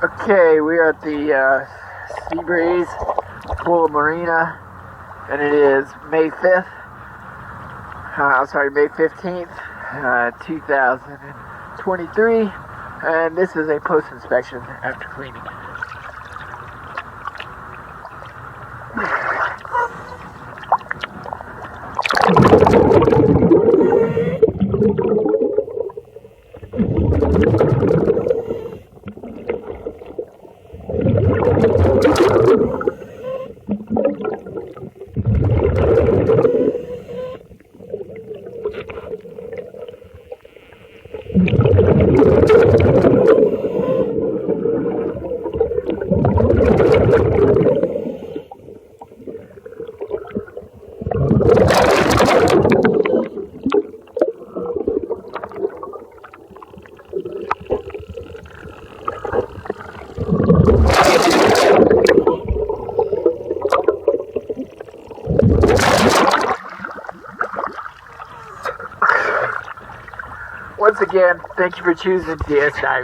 Okay, we are at the Sey Breeze Pool Marina, and it is May 5th, May 15th, 2023, and this is a post-inspection after cleaning. Once again, thank you for choosing DS Diving.